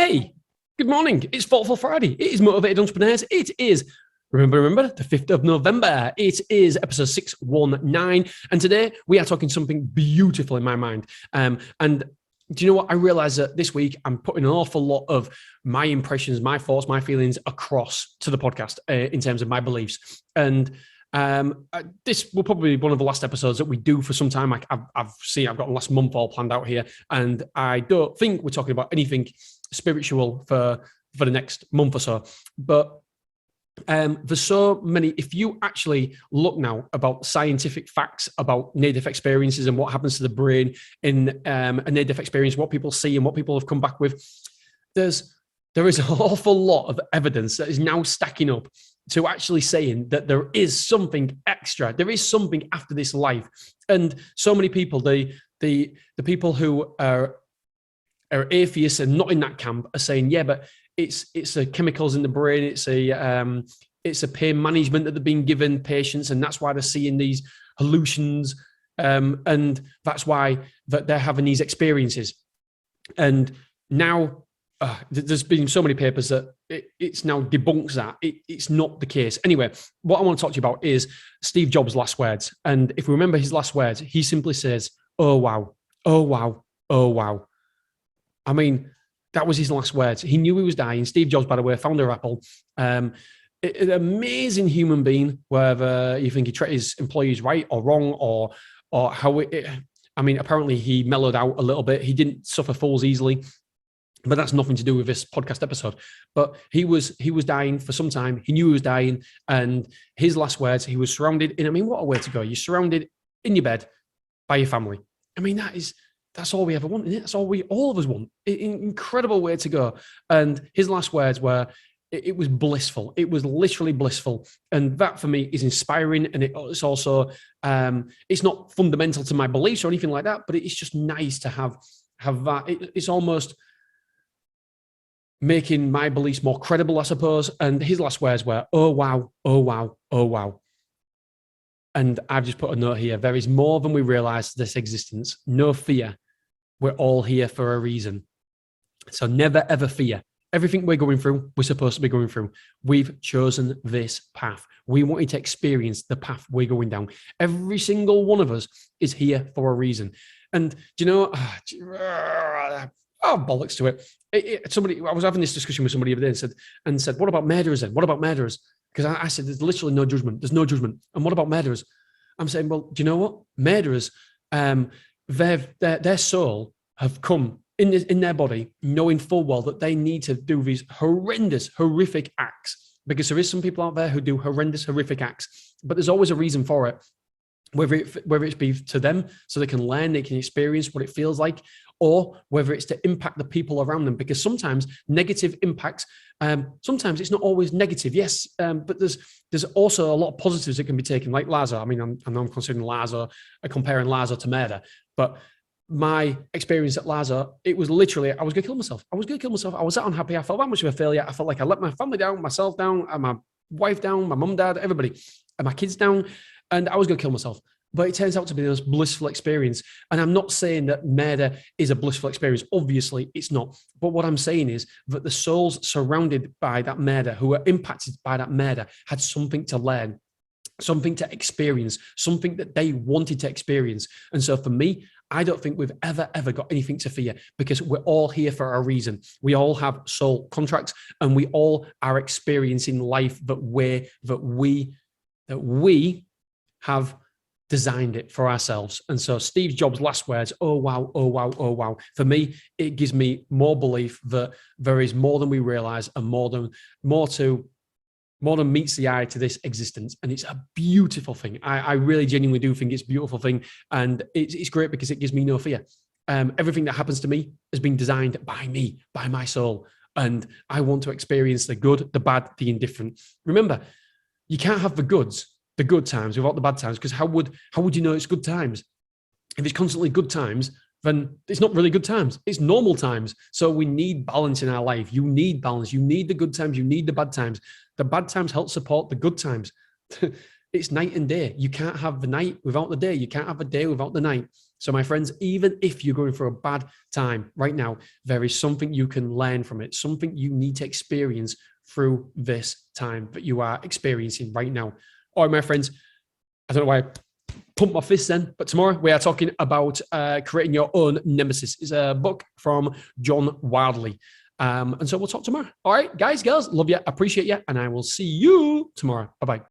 Hey, good morning. It's Thoughtful Friday. It is Motivated Entrepreneurs. It is, remember, the 5th of November. It is episode 619. And today we are talking something beautiful in my mind. And do you know what? I realize that this week I'm putting an awful lot of my impressions, my thoughts, my feelings across to the podcast in terms of my beliefs. And this will probably be one of the last episodes that we do for some time. Like I've got the last month all planned out here, and I don't think we're talking about anything spiritual for the next month or so. But there's so many. If you actually look now about scientific facts about near-death experiences and what happens to the brain in a near-death experience, what people see and what people have come back with, there is an awful lot of evidence that is now stacking up to actually saying that there is something extra, there is something after this life. And so many people, the people who are atheists and not in that camp, are saying, yeah, but it's the chemicals in the brain, it's a pain management that they're being given patients, and that's why they're seeing these hallucinations, and that's why that they're having these experiences. And now there's been so many papers that it's now debunks that it's not the case. Anyway, what I want to talk to you about is Steve Jobs' last words. And if we remember his last words, he simply says, "Oh wow, oh wow, oh wow." I mean, that was his last words. He knew he was dying. Steve Jobs, by the way, founder of Apple, an amazing human being, whether you think he treated his employees right or wrong, or how I mean, apparently he mellowed out a little bit. He didn't suffer fools easily. But that's nothing to do with this podcast episode. But he was dying for some time. He knew he was dying. And his last words, he was surrounded in, I mean, what a way to go. You're surrounded in your bed by your family. I mean, that's all we ever want, isn't it? That's all of us want. Incredible way to go. And his last words were, it was blissful. It was literally blissful. And that for me is inspiring. And it's also, it's not fundamental to my beliefs or anything like that, but it's just nice to have that. It's almost making my beliefs more credible, I suppose. And his last words were, "Oh, wow, oh, wow, oh, wow." And I've just put a note here. There is more than we realize this existence. No fear. We're all here for a reason. So never, ever fear. Everything we're going through, we're supposed to be going through. We've chosen this path. We wanted to experience the path we're going down. Every single one of us is here for a reason. And do you know, bollocks to it. Somebody, I was having this discussion with somebody the other day and said, what about murderers then? What about murderers? Because I said, there's literally no judgment. There's no judgment. And what about murderers? I'm saying, well, do you know what? Murderers, their soul have come in their body, knowing full well that they need to do these horrendous, horrific acts. Because there is some people out there who do horrendous, horrific acts, but there's always a reason for it. Whether it's be to them so they can learn, they can experience what it feels like, or whether it's to impact the people around them. Because sometimes negative impacts, sometimes it's not always negative, yes, but there's also a lot of positives that can be taken, like Lazo. I mean, I know I'm considering Lazo, comparing Lazo to murder, but my experience at Lazo, it was literally, I was going to kill myself. I was that unhappy. I felt that much of a failure. I felt like I let my family down, myself down, and my wife down, my mum, dad, everybody, and my kids down. And I was going to kill myself. But it turns out to be the most blissful experience. And I'm not saying that murder is a blissful experience. Obviously, it's not. But what I'm saying is that the souls surrounded by that murder, who were impacted by that murder, had something to learn, something to experience, something that they wanted to experience. And so for me, I don't think we've ever got anything to fear, because we're all here for a reason. We all have soul contracts, and we all are experiencing life that we have designed it for ourselves. And so Steve Jobs' last words, "Oh wow, oh wow, oh wow." For me, it gives me more belief that there is more than we realize, and more than meets the eye to this existence. And it's a beautiful thing. I really genuinely do think it's a beautiful thing. And it's great because it gives me no fear. Everything that happens to me has been designed by me, by my soul. And I want to experience the good, the bad, the indifferent. Remember, you can't have the good times without the bad times, because how would you know it's good times? If it's constantly good times, then it's not really good times. It's normal times. So we need balance in our life. You need balance. You need the good times. You need the bad times. The bad times help support the good times. It's night and day. You can't have the night without the day. You can't have a day without the night. So, my friends, even if you're going through a bad time right now, there is something you can learn from it, something you need to experience through this time that you are experiencing right now. All right, my friends, I don't know why I pumped my fist then, but tomorrow we are talking about creating your own nemesis. It's a book from John Wildley. And so we'll talk tomorrow. All right, guys, girls, love you, appreciate you, and I will see you tomorrow. Bye-bye.